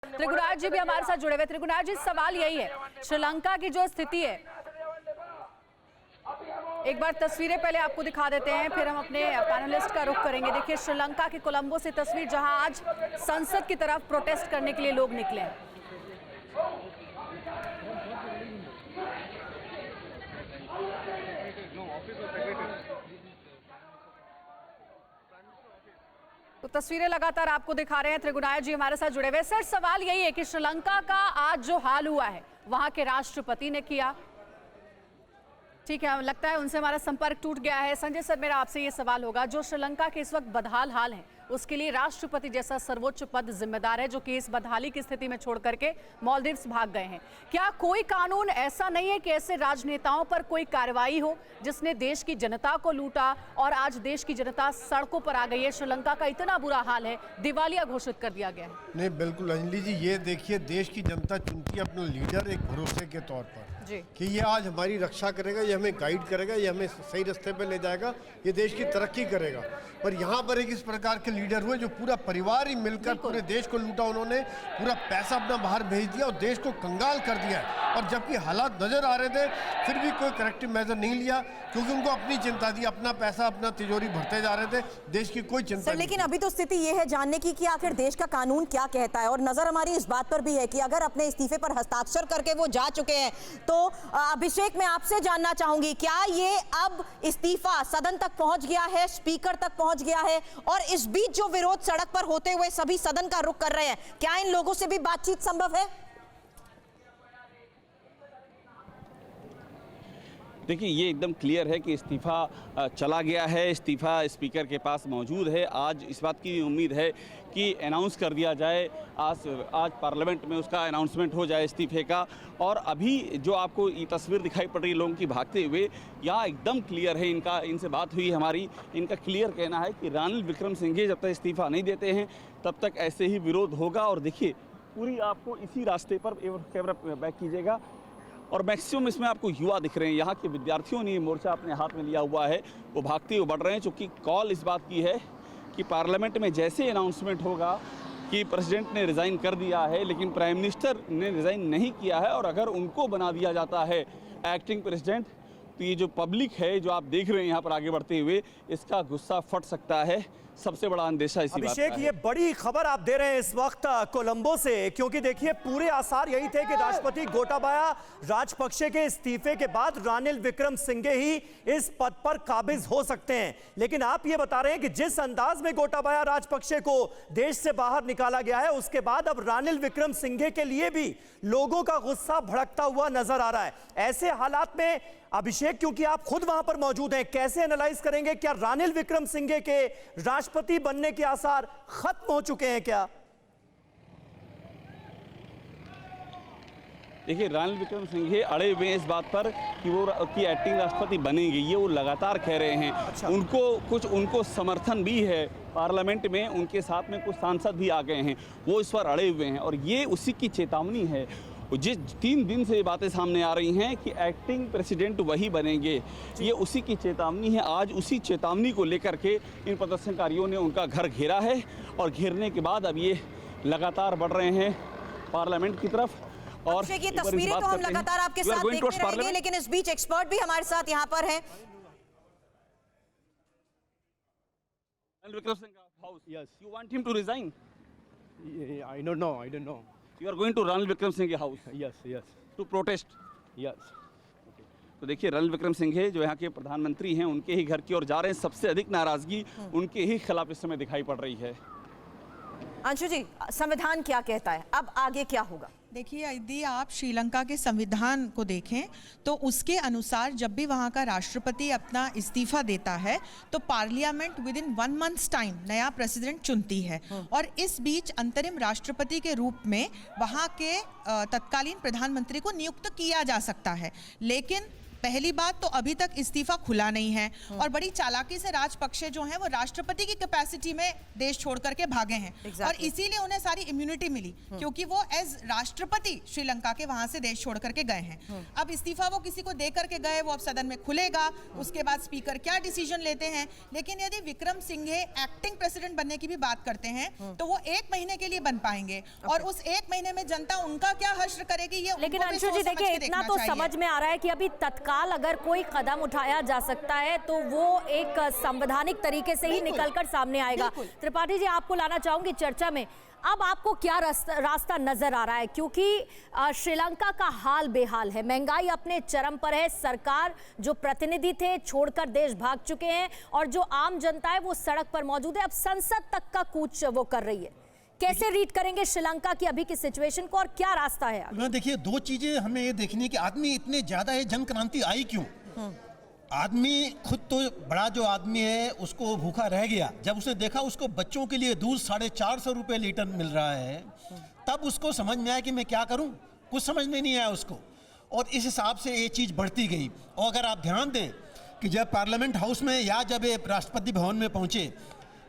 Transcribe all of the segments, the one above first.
त्रिगुणाज जी भी हमारे साथ जुड़े हुए। त्रिगुणाज जी, सवाल यही है, श्रीलंका की जो स्थिति है, एक बार तस्वीरें पहले आपको दिखा देते हैं, फिर हम अपने पैनलिस्ट का रुख करेंगे। देखिए श्रीलंका के कोलंबो से तस्वीर, जहां आज संसद की तरफ प्रोटेस्ट करने के लिए लोग निकले हैं। तो तस्वीरें लगातार आपको दिखा रहे हैं। त्रिगुणाज जी हमारे साथ जुड़े हुए। सर, सवाल यही है कि श्रीलंका का आज जो हाल हुआ है, वहां के राष्ट्रपति ने किया, ठीक है, लगता है उनसे हमारा संपर्क टूट गया है। संजय सर, मेरा आपसे ये सवाल होगा, जो श्रीलंका के इस वक्त बदहाल हाल है, उसके लिए राष्ट्रपति जैसा सर्वोच्च पद जिम्मेदार है, जो कि इस बदहाली की स्थिति में छोड़ करके मालदीव्स भाग गए हैं। क्या कोई कानून ऐसा नहीं है कि ऐसे राजनेताओं पर कोई कार्रवाई हो जिसने देश की जनता को लूटा और आज देश की जनता सड़कों पर आ गई है? श्रीलंका का इतना बुरा हाल है, दिवालिया घोषित कर दिया गया है। नहीं, बिल्कुल अंजलि जी, ये देखिए, देश की जनता चुनती है अपना लीडर एक भरोसे के तौर पर कि ये आज हमारी रक्षा करेगा, ये हमें गाइड करेगा, ये हमें सही रास्ते पे ले जाएगा, ये देश की तरक्की करेगा। पर यहाँ पर एक इस प्रकार के लीडर हुए जो पूरा परिवार ही मिलकर पूरे देश को लूटा, उन्होंने पूरा पैसा अपना बाहर भेज दिया और देश को कंगाल कर दिया है। और जबकि हालात नजर आ रहे थे, फिर भी कोई करेक्टिव मेजर नहीं लिया, क्योंकि उनको अपनी चिंता थी, अपना पैसा अपना तिजोरी भरते जा रहे थे, देश की कोई चिंता नहीं। लेकिन अभी तो स्थिति ये है जानने की कि आखिर देश का कानून क्या कहता है, और नजर हमारी इस बात पर भी है कि अगर अपने इस्तीफे पर हस्ताक्षर करके वो जा चुके हैं, तो अभिषेक, मैं आपसे जानना चाहूंगी, क्या ये अब इस्तीफा सदन तक पहुंच गया है, स्पीकर तक पहुंच गया है, और इस बीच जो विरोध सड़क पर होते हुए सभी सदन का रुख कर रहे हैं, क्या इन लोगों से भी बातचीत संभव है? देखिए, ये एकदम क्लियर है कि इस्तीफा चला गया है, इस्तीफा स्पीकर के पास मौजूद है। आज इस बात की उम्मीद है कि अनाउंस कर दिया जाए, आज पार्लियामेंट में उसका अनाउंसमेंट हो जाए इस्तीफे का। और अभी जो आपको ये तस्वीर दिखाई पड़ रही है लोगों की भागते हुए, यहाँ एकदम क्लियर है, इनसे बात हुई हमारी, इनका क्लियर कहना है कि रानिल विक्रमसिंघे जब तक इस्तीफा नहीं देते हैं तब तक ऐसे ही विरोध होगा। और देखिए, पूरी आपको इसी रास्ते पर, कैमरा बैक कीजिएगा, और मैक्सिमम इसमें आपको युवा दिख रहे हैं। यहाँ के विद्यार्थियों ने ये मोर्चा अपने हाथ में लिया हुआ है, वो भागते हुए बढ़ रहे हैं, चूँकि कॉल इस बात की है कि पार्लियामेंट में जैसे अनाउंसमेंट होगा कि प्रेसिडेंट ने रिज़ाइन कर दिया है, लेकिन प्राइम मिनिस्टर ने रिज़ाइन नहीं किया है, और अगर उनको बना दिया जाता है एक्टिंग प्रेसिडेंट, तो ये जो पब्लिक है, जो आप देख रहे हैं यहाँ पर आगे बढ़ते हुए, इसका गुस्सा फट सकता है। सबसे बड़ा अंदेशा इसी बात का है। अभिषेक, ये बड़ी खबर आप दे रहे हैं इस वक्त कोलंबो से, क्योंकि देखिए पूरे आसार यही थे कि राष्ट्रपति गोटाबाया राजपक्षे के इस्तीफे के बाद रानिल विक्रमसिंघे ही इस पद पर काबिज हो सकते हैं। लेकिन आप ये बता रहे हैं कि जिस अंदाज में गोटाबाया राजपक्षे को देश से बाहर निकाला गया है, उसके बाद अब रानिल विक्रमसिंघे के लिए भी लोगों का गुस्सा भड़कता हुआ नजर आ रहा है। ऐसे हालात में अभिषेक, क्योंकि आप खुद वहां पर मौजूद हैं, कैसे एनालाइज करेंगे, क्या रानिल विक्रमसिंघे के राष्ट्रपति बनने के आसार खत्म हो चुके हैं क्या? देखिए, रानिल विक्रमसिंघे अड़े हुए हैं इस बात पर कि वो एक्टिंग राष्ट्रपति बनेंगे, ये वो लगातार कह रहे हैं। अच्छा। उनको समर्थन भी है पार्लियामेंट में, उनके साथ में कुछ सांसद भी आ गए हैं, वो इस पर अड़े हुए हैं, और ये उसी की चेतावनी है। जिस 3 दिन से ये बातें सामने आ रही हैं कि एक्टिंग प्रेसिडेंट वही बनेंगे, ये उसी की चेतावनी है। आज उसी चेतावनी को लेकर के इन प्रदर्शनकारियों ने उनका घर घेरा है, और घेरने के बाद अब ये लगातार बढ़ रहे हैं पार्लियामेंट की तरफ। और ये तस्वीरें तो हम लगातार आपके साथ देखते रहेंगे, लेकिन इस बीच एक्सपर्ट भी हमारे साथ यहाँ पर हैं। Yes, you want him to resign? I don't know. You are going to Ranil Wickremesinghe house? Yes. To protest? Yes. तो देखिए, रानिल विक्रमसिंघे जो यहाँ के प्रधानमंत्री हैं, उनके ही घर की ओर जा रहे हैं। सबसे अधिक नाराजगी उनके ही खिलाफ इस समय दिखाई पड़ रही है। अंशु जी, संविधान क्या कहता है, अब आगे क्या होगा? देखिए, यदि आप श्रीलंका के संविधान को देखें तो उसके अनुसार जब भी वहाँ का राष्ट्रपति अपना इस्तीफा देता है तो parliament with in 1 months time नया प्रेसिडेंट चुनती है, और इस बीच अंतरिम राष्ट्रपति के रूप में वहाँ के तत्कालीन प्रधानमंत्री को नियुक्त किया जा सकता है। लेकिन पहली बात तो अभी तक इस्तीफा खुला नहीं है और बड़ी चालाकी से राजपक्षे जो हैं वो राष्ट्रपति की कैपेसिटी में देश छोड़ करके भागे हैं और इसीलिए उन्हें सारी इम्यूनिटी मिली क्योंकि वो एज राष्ट्रपति श्रीलंका के वहां से देश छोड़ करके गए हैं। अब इस्तीफा वो किसी को दे करके गए, वो अब सदन में खुलेगा, उसके बाद स्पीकर क्या डिसीजन लेते हैं। लेकिन यदि विक्रम सिंघे एक्टिंग प्रेसिडेंट बनने की भी बात करते हैं तो वो 1 महीने के लिए बन पाएंगे और उस 1 महीने में जनता उनका क्या हश्र करेगी ये लेकिन अंशु जी देखिए, इतना तो समझ में आ रहा है कि अभी तत्काल अगर कोई कदम उठाया जा सकता है तो वो एक संवैधानिक तरीके से ही निकलकर सामने आएगा। त्रिपाठी जी, आपको लाना चाहूंगी चर्चा में। अब आपको क्या रास्ता नजर आ रहा है, क्योंकि श्रीलंका का हाल बेहाल है, महंगाई अपने चरम पर है, सरकार जो प्रतिनिधि थे छोड़कर देश भाग चुके हैं और जो आम जनता है वो सड़क पर मौजूद है। अब संसद तक का कूच वो कर रही है। कैसे रीड करेंगे श्रीलंका की अभी की सिचुएशन को और क्या रास्ता है? देखिए, 2 चीजें हमें ये देखनी है कि आदमी इतने ज्यादा है, जन क्रांति आई क्यों? आदमी खुद तो बड़ा जो आदमी है उसको भूखा रह गया, जब उसने देखा उसको बच्चों के लिए दूध 450 रुपये लीटर मिल रहा है, तब उसको समझ में आया कि मैं क्या करूं। कुछ समझ में नहीं आया उसको और इस हिसाब से ये चीज़ बढ़ती गई। और अगर आप ध्यान दें कि जब पार्लियामेंट हाउस में या जब ये राष्ट्रपति भवन में पहुंचे,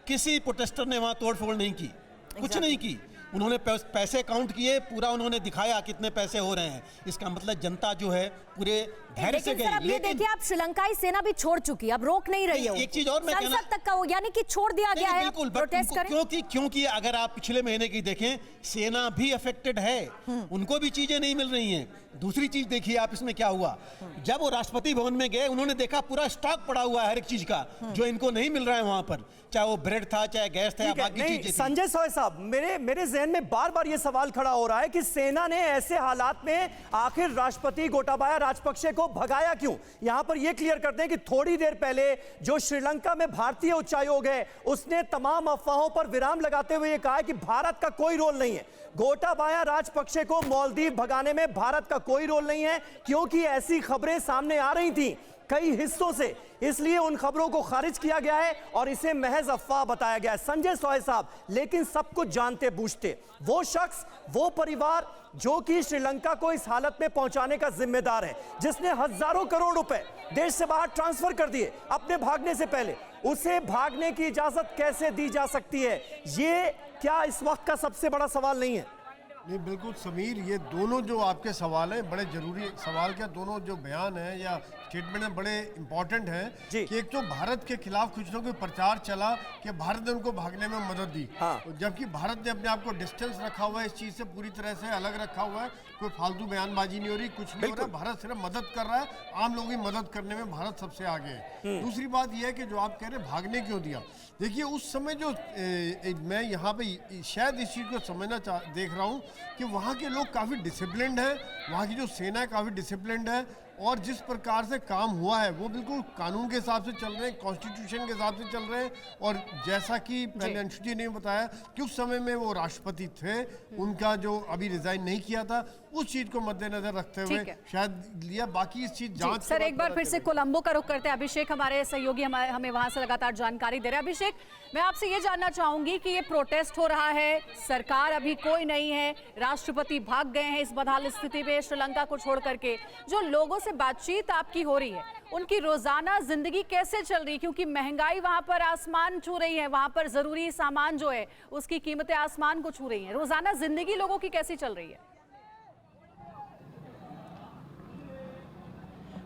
किसी प्रोटेस्टर ने वहाँ तोड़फोड़ नहीं की, कुछ नहीं की। उन्होंने पैसे काउंट किए, पूरा उन्होंने दिखाया कितने पैसे हो रहे हैं। इसका मतलब जनता जो है पूरे धैर्य से गई। लेकिन ये देखिए, आप श्रीलंकाई सेना भी छोड़ चुकी है, अब रोक नहीं रही है। एक चीज और मैं कहना, संसद तक का यानी कि छोड़ दिया गया है प्रोटेस्ट करें। क्योंकि अगर आप पिछले महीने की देखें, सेना भी अफेक्टेड है, उनको भी चीजें नहीं मिल रही हैं। दूसरी चीज देखिए आप, इसमें क्या हुआ, जब वो राष्ट्रपति भवन में गए उन्होंने देखा पूरा स्टॉक पड़ा हुआ है हर एक चीज का, जो इनको नहीं मिल रहा है वहां पर, चाहे वो ब्रेड था, चाहे गैस था या बाकी चीजें। संजय सोय साहब, मेरे जहन में बार बार ये सवाल खड़ा हो रहा है कि सेना ने ऐसे हालात में आखिर राष्ट्रपति गोटाबाया राजपक्षे को भगाया क्यों? यहां पर यह क्लियर करते हैं कि थोड़ी देर पहले जो श्रीलंका में भारतीय उच्चायोग है उसने तमाम अफवाहों पर विराम लगाते हुए कहा है कि भारत का कोई रोल नहीं है। गोटाबाया राजपक्षे को मालदीव भगाने में भारत का कोई रोल नहीं है, क्योंकि ऐसी खबरें सामने आ रही थी कई हिस्सों से, इसलिए उन खबरों को खारिज किया गया है और इसे महज अफवाह बताया गया है। संजय सोय साहब, लेकिन सब कुछ जानते बूझते वो शख्स, वो परिवार जो कि श्रीलंका को इस हालत में पहुंचाने का जिम्मेदार है, जिसने हजारों करोड़ रुपए देश से बाहर ट्रांसफर कर दिए अपने भागने से पहले, उसे भागने की इजाजत कैसे दी जा सकती है? ये क्या इस वक्त का सबसे बड़ा सवाल नहीं है? नहीं, बिल्कुल समीर, ये दोनों जो आपके सवाल हैं बड़े जरूरी सवाल, क्या दोनों जो बयान हैं या स्टेटमेंट हैं बड़े इंपॉर्टेंट हैं कि एक तो भारत के खिलाफ कुछ ना कोई प्रचार चला कि भारत ने उनको भागने में मदद दी, जबकि भारत ने अपने आप को डिस्टेंस रखा हुआ है, इस चीज़ से पूरी तरह से अलग रखा हुआ है, कोई फालतू बयानबाजी नहीं हो रही, कुछ नहीं हो रहा, भारत सिर्फ मदद कर रहा है, आम लोगों की मदद करने में भारत सबसे आगे है। दूसरी बात यह है कि जो आप कह रहे हैं भागने क्यों दिया, देखिए उस समय जो मैं यहाँ पे शायद इस चीज़ को समझना देख रहा हूँ कि वहाँ के लोग काफ़ी डिसिप्लिन्ड हैं, वहाँ की जो सेना है काफ़ी डिसिप्लिन्ड है और जिस प्रकार से काम हुआ है वो बिल्कुल कानून के हिसाब से चल रहे हैं, कॉन्स्टिट्यूशन के हिसाब से चल रहे हैं। और जैसा कि पहले अंशु जी ने बताया कि उस समय में वो राष्ट्रपति थे, उनका जो अभी रिजाइन नहीं किया था, उस चीज को मद्देनजर रखते हुए शायद लिया। बाकी इस चीज जांच सर एक बार फिर से कोलंबो का रुख करते हैं। अभिषेक हमारे सहयोगी हमें वहां से लगातार जानकारी दे रहे हैं। अभिषेक, मैं आपसे ये जानना चाहूंगी कि ये प्रोटेस्ट हो रहा है, सरकार अभी कोई नहीं है, राष्ट्रपति भाग गए हैं इस बदहाल स्थिति में श्रीलंका को छोड़ करके, जो लोगों से बातचीत आपकी हो रही है उनकी रोजाना जिंदगी कैसे चल रही है? क्योंकि महंगाई वहां पर आसमान छू रही है, वहां पर जरूरी सामान जो है उसकी कीमतें आसमान को छू रही हैं। रोजाना जिंदगी लोगों की कैसी चल रही है?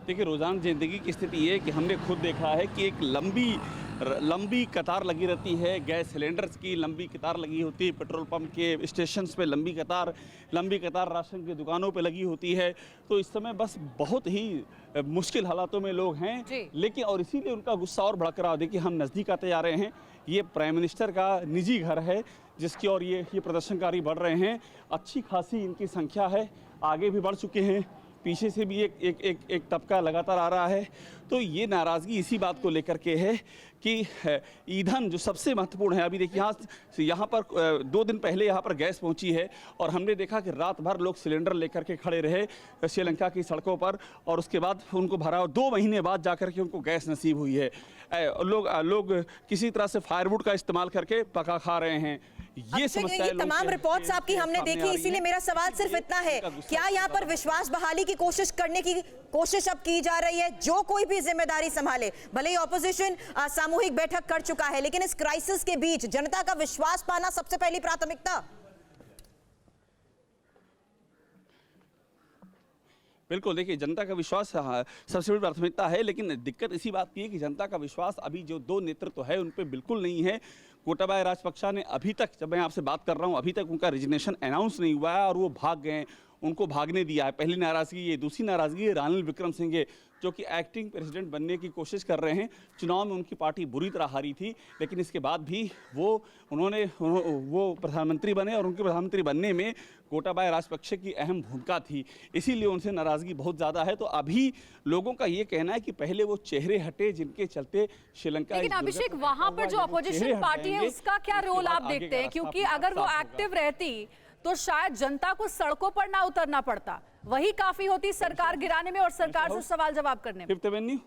देखिए, रोजाना जिंदगी की स्थिति ये है कि हमने खुद देखा है कि एक लंबी कतार लगी रहती है, गैस सिलेंडर्स की लंबी कतार लगी होती है, पेट्रोल पंप के स्टेशंस पे लंबी कतार राशन की दुकानों पे लगी होती है। तो इस समय बस बहुत ही मुश्किल हालातों में लोग हैं, लेकिन और इसीलिए उनका गुस्सा और भड़क रहा है। देखिए, हम नज़दीक आते जा रहे हैं, ये प्राइम मिनिस्टर का निजी घर है जिसकी ओर ये प्रदर्शनकारी बढ़ रहे हैं। अच्छी खासी इनकी संख्या है, आगे भी बढ़ चुके हैं, पीछे से भी एक तबका लगातार आ रहा है। तो ये नाराज़गी इसी बात को लेकर के है कि ईंधन जो सबसे महत्वपूर्ण है, अभी देखिए यहाँ पर 2 दिन पहले यहाँ पर गैस पहुँची है और हमने देखा कि रात भर लोग सिलेंडर लेकर के खड़े रहे श्रीलंका की सड़कों पर और उसके बाद उनको भरा और 2 महीने बाद जाकर के उनको गैस नसीब हुई है। लोग किसी तरह से फायरवुड का इस्तेमाल करके पका खा रहे हैं। ये समस्या तमाम रिपोर्ट्स आपकी हमने देखी, इसीलिए मेरा सवाल सिर्फ इतना है, क्या यहाँ पर विश्वास बहाली की कोशिश करने की कोशिश अब की जा रही है? जो कोई भी जिम्मेदारी संभाले, भले ही ऑपोजिशन सामूहिक बैठक कर चुका है, लेकिन इस क्राइसिस के बीच जनता का विश्वास पाना सबसे पहली प्राथमिकता। बिल्कुल, देखिए जनता का विश्वास सबसे बड़ी प्राथमिकता है, लेकिन दिक्कत इसी बात की है कि जनता का विश्वास अभी जो 2 नेतृत्व है उन पे बिल्कुल नहीं है। गोटाबाया राजपक्षा ने अभी तक, जब मैं आपसे बात कर रहा हूँ, अभी तक उनका रेजिग्नेशन अनाउंस नहीं हुआ है और वो भाग गए, उनको भागने दिया है। पहली नाराज़गी ये, दूसरी नाराज़गी है रानिल विक्रमसिंघे जो कि एक्टिंग प्रेसिडेंट बनने की कोशिश कर रहे हैं। चुनाव में उनकी पार्टी बुरी तरह हारी थी, लेकिन इसके बाद भी वो प्रधानमंत्री बने और उनके प्रधानमंत्री बनने में गोटाबाया राजपक्षे की अहम भूमिका थी, इसीलिए उनसे नाराज़गी बहुत ज़्यादा है। तो अभी लोगों का ये कहना है कि पहले वो चेहरे हटे जिनके चलते श्रीलंका। लेकिन अभिषेक, वहां पर जो अपोजिशन पार्टी है उसका क्या रोल आप देखते हैं? क्योंकि अगर वो एक्टिव रहती तो शायद जनता को सड़कों पर ना उतरना पड़ता, वही काफी होती सरकार गिराने में और सरकार से सवाल जवाब करने में।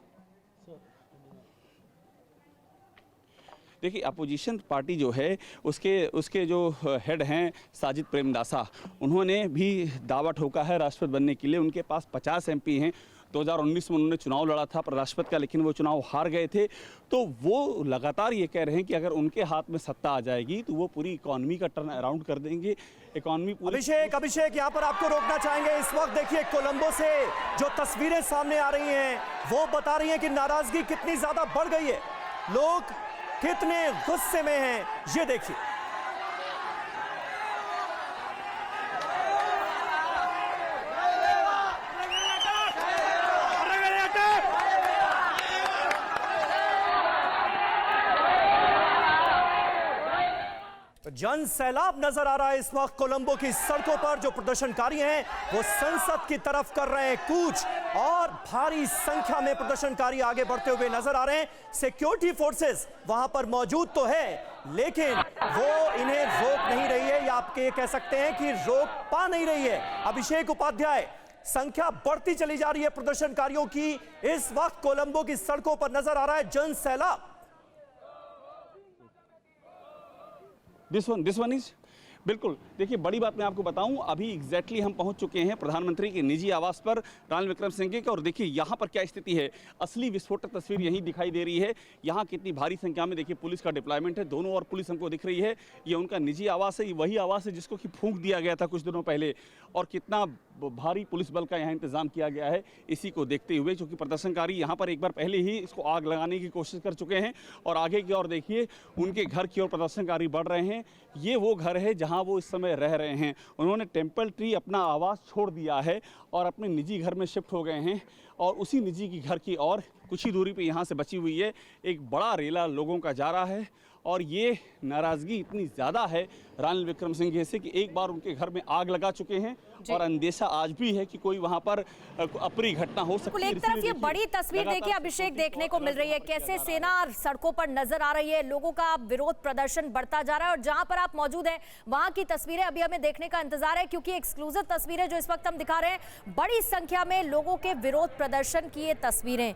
देखिए, अपोजिशन पार्टी जो है उसके जो हेड हैं साजिद प्रेमदासा, उन्होंने भी दावा ठोका है राष्ट्रपति बनने के लिए। उनके पास 50 MP हैं। 2019 में उन्होंने चुनाव लड़ा था राष्ट्रपति का, लेकिन वो चुनाव हार गए थे। तो वो लगातार ये कह रहे हैं कि अगर उनके हाथ में सत्ता आ जाएगी तो वो पूरी इकॉनमी का टर्न अराउंड कर देंगे। इकॉनमी अभिषेक यहाँ पर आपको रोकना चाहेंगे। इस वक्त देखिए कोलंबो से जो तस्वीरें सामने आ रही हैं वो बता रही हैं कि नाराजगी कितनी ज्यादा बढ़ गई है, लोग कितने गुस्से में हैं, ये देखिए। जन सैलाब नजर आ रहा है इस वक्त कोलंबो की सड़कों पर। जो प्रदर्शनकारी हैं वो संसद की तरफ कर रहे हैं कूच और भारी संख्या में प्रदर्शनकारी आगे बढ़ते हुए नजर आ रहे हैं। सिक्योरिटी फोर्सेस वहां पर मौजूद तो है, लेकिन वो इन्हें रोक नहीं रही है, या आप कह सकते हैं कि रोक पा नहीं रही है। अभिषेक उपाध्याय, संख्या बढ़ती चली जा रही है प्रदर्शनकारियों की। इस वक्त कोलंबो की सड़कों पर नजर आ रहा है जन सैलाब। दिस वन इज बिल्कुल। देखिए, बड़ी बात मैं आपको बताऊं, अभी एग्जैक्टली हम पहुंच चुके हैं प्रधानमंत्री के निजी आवास पर रानिल विक्रमसिंघे के, और देखिए यहाँ पर क्या स्थिति है। असली विस्फोटक तस्वीर यहीं दिखाई दे रही है। यहाँ कितनी भारी संख्या में देखिए पुलिस का डिप्लॉयमेंट है, दोनों और पुलिस हमको दिख रही है। ये उनका निजी आवास है, ये वही आवास है जिसको कि फूंक दिया गया था कुछ दिनों पहले, और कितना भारी पुलिस बल का यहाँ इंतजाम किया गया है इसी को देखते हुए, क्योंकि प्रदर्शनकारी यहाँ पर एक बार पहले ही इसको आग लगाने की कोशिश कर चुके हैं। और आगे की ओर देखिए उनके घर की ओर प्रदर्शनकारी बढ़ रहे हैं। ये वो घर है जहाँ वो इस समय रह रहे हैं। उन्होंने टेम्पल ट्री अपना आवास छोड़ दिया है और अपने निजी घर में शिफ्ट हो गए हैं, और उसी निजी की घर की ओर कुछ ही दूरी पे यहाँ से बची हुई है एक बड़ा रेला लोगों का जा रहा है। और ये नाराज़गी इतनी ज़्यादा है रानिल विक्रमसिंघे से कि एक बार उनके घर में आग लगा चुके हैं और अंदेशा आज भी है कि कोई वहां पर अप्रिय घटना हो सकती है। एक तरफ ये बड़ी तस्वीर देखिए अभिषेक देखने को मिल रही है, कैसे सेना सड़कों पर नजर आ रही है, लोगों का विरोध प्रदर्शन बढ़ता जा रहा है। और जहां पर आप मौजूद हैं वहां की तस्वीरें अभी हमें देखने का इंतजार है, क्योंकि एक्सक्लूसिव तस्वीरें जो इस वक्त हम दिखा रहे हैं, बड़ी संख्या में लोगों के विरोध प्रदर्शन की ये तस्वीरें।